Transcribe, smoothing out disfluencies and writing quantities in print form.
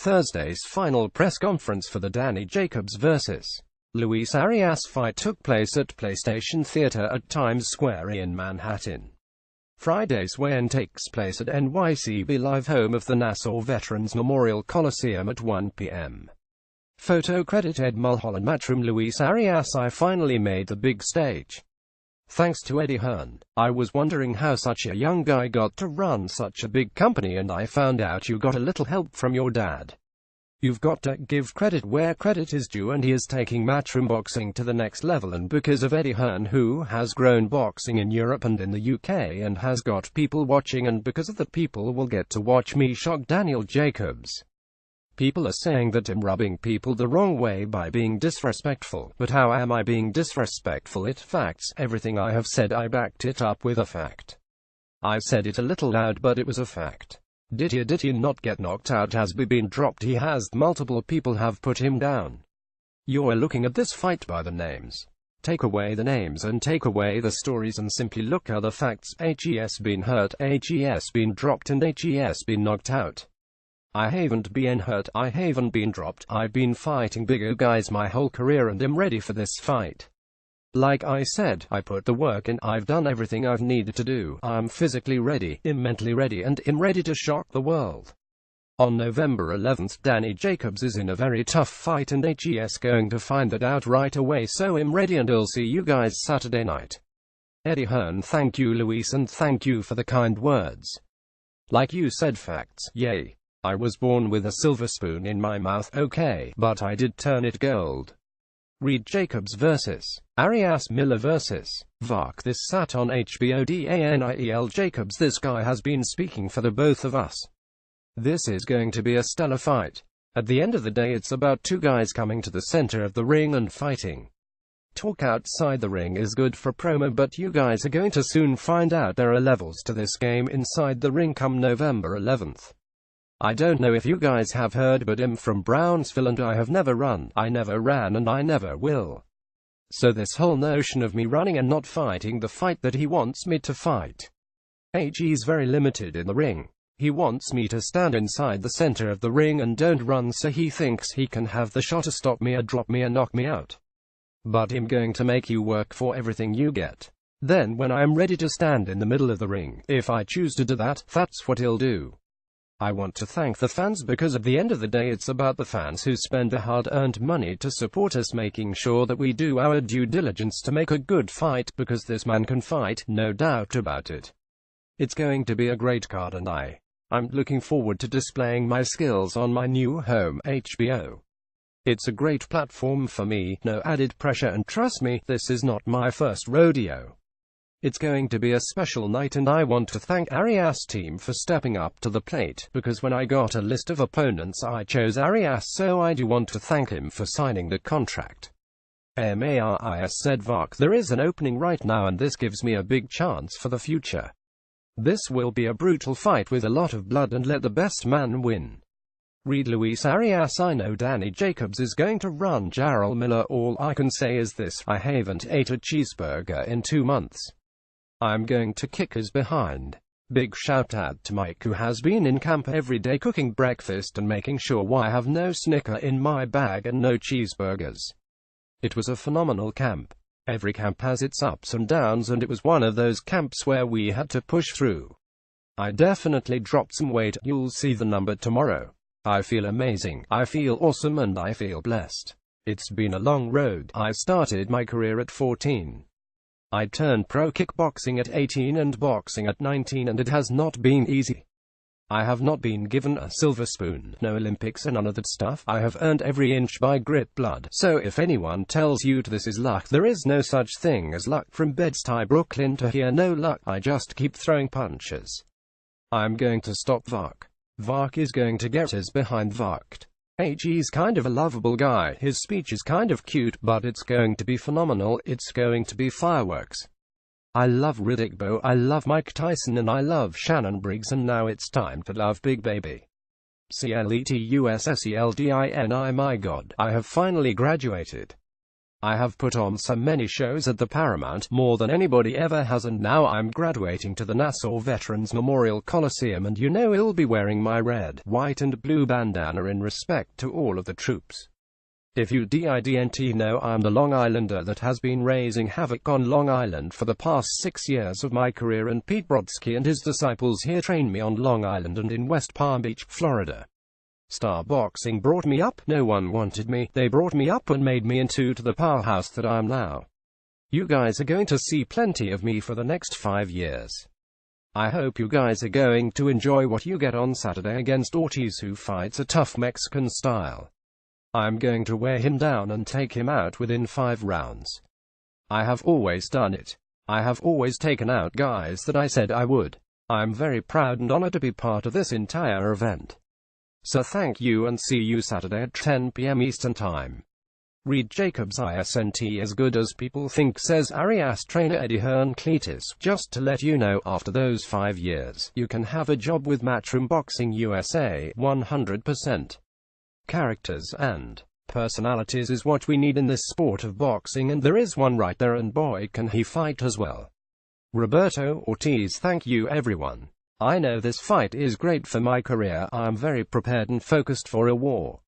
Thursday's final press conference for the Danny Jacobs vs. Luis Arias fight took place at PlayStation Theater at Times Square in Manhattan. Friday's weigh-in takes place at NYCB Live, home of the Nassau Veterans Memorial Coliseum at 1 p.m. Photo credit Ed Mulholland Matchroom. Luis Arias: I finally made the big stage. Thanks to Eddie Hearn. I was wondering how such a young guy got to run such a big company, and I found out you got a little help from your dad. You've got to give credit where credit is due, and he is taking Matchroom boxing to the next level, and because of Eddie Hearn, who has grown boxing in Europe and in the UK and has got people watching, and because of that, people will get to watch me shock Daniel Jacobs. People are saying that I'm rubbing people the wrong way by being disrespectful, but how am I being disrespectful? It facts. Everything I have said, I backed it up with a fact. I said it a little loud, but it was a fact. Did he not get knocked out? Has he been dropped? He has. Multiple people have put him down. You're looking at this fight by the names. Take away the names and take away the stories and simply look at the facts. HES been hurt, HES been dropped, and HES been knocked out. I haven't been hurt, I haven't been dropped. I've been fighting bigger guys my whole career and am ready for this fight. Like I said, I put the work in, I've done everything I've needed to do. I'm physically ready, I'm mentally ready, and I'm ready to shock the world. On November 11th, Danny Jacobs is in a very tough fight, and HES going to find that out right away, so I'm ready, and I'll see you guys Saturday night. Eddie Hearn: thank you Luis, and thank you for the kind words. Like you said, facts. Yay. I was born with a silver spoon in my mouth, okay, but I did turn it gold. Read Jacobs vs. Arias, Miller vs. Vark. This sat on HBO. Daniel Jacobs: this guy has been speaking for the both of us. This is going to be a stellar fight. At the end of the day, it's about two guys coming to the center of the ring and fighting. Talk outside the ring is good for promo, but you guys are going to soon find out there are levels to this game inside the ring come November 11th. I don't know if you guys have heard, but I'm from Brownsville and I have never run, I never ran, and I never will. So this whole notion of me running and not fighting the fight that he wants me to fight. He's very limited in the ring. He wants me to stand inside the center of the ring and don't run, so he thinks he can have the shot to stop me or drop me or knock me out. But I'm going to make you work for everything you get. Then when I'm ready to stand in the middle of the ring, if I choose to do that, that's what he'll do. I want to thank the fans, because at the end of the day it's about the fans who spend their hard-earned money to support us, making sure that we do our due diligence to make a good fight, because this man can fight, no doubt about it. It's going to be a great card, and I'm looking forward to displaying my skills on my new home, HBO. It's a great platform for me, no added pressure, and trust me, this is not my first rodeo. It's going to be a special night, and I want to thank Arias' team for stepping up to the plate, because when I got a list of opponents I chose Arias, so I do want to thank him for signing the contract. Maris said Vark: there is an opening right now, and this gives me a big chance for the future. This will be a brutal fight with a lot of blood, and let the best man win. Read Luis Arias: I know Danny Jacobs is going to run Jarrell Miller. All I can say is this: I haven't ate a cheeseburger in 2 months. I'm going to kick his behind. Big shout out to Mike, who has been in camp every day cooking breakfast and making sure I have no Snicker in my bag and no cheeseburgers. It was a phenomenal camp. Every camp has its ups and downs, and it was one of those camps where we had to push through. I definitely dropped some weight. You'll see the number tomorrow. I feel amazing, I feel awesome, and I feel blessed. It's been a long road. I started my career at 14. I turned pro kickboxing at 18 and boxing at 19, and it has not been easy. I have not been given a silver spoon, no Olympics and none of that stuff. I have earned every inch by grit blood. So if anyone tells you this is luck, there is no such thing as luck. From Bed-Stuy, Brooklyn to here, no luck. I just keep throwing punches. I'm going to stop Vark. Vark is going to get his behind Varked. He's kind of a lovable guy, his speech is kind of cute, but it's going to be phenomenal, it's going to be fireworks. I love Riddick Bowe, I love Mike Tyson, and I love Shannon Briggs, and now it's time to love Big Baby. CLETUSSELDINI. My God, I have finally graduated. I have put on so many shows at the Paramount, more than anybody ever has, and now I'm graduating to the Nassau Veterans Memorial Coliseum, and you know I'll be wearing my red, white and blue bandana in respect to all of the troops. If you didn't know, I'm the Long Islander that has been raising havoc on Long Island for the past 6 years of my career, and Pete Brodsky and his disciples here trained me on Long Island and in West Palm Beach, Florida. Star Boxing brought me up. No one wanted me. They brought me up and made me into the powerhouse that I am now. You guys are going to see plenty of me for the next 5 years. I hope you guys are going to enjoy what you get on Saturday against Ortiz, who fights a tough Mexican style. I'm going to wear him down and take him out within 5 rounds. I have always done it. I have always taken out guys that I said I would. I'm very proud and honored to be part of this entire event. So thank you, and see you Saturday at 10 p.m. Eastern Time. Reed Jacobs isn't as good as people think, says Arias trainer Eddie Hearn Cletus. Just to let you know, after those 5 years, you can have a job with Matchroom Boxing USA. 100%. Characters and personalities is what we need in this sport of boxing, and there is one right there, and boy can he fight as well. Roberto Ortiz. Thank you everyone. I know this fight is great for my career. I am very prepared and focused for a war.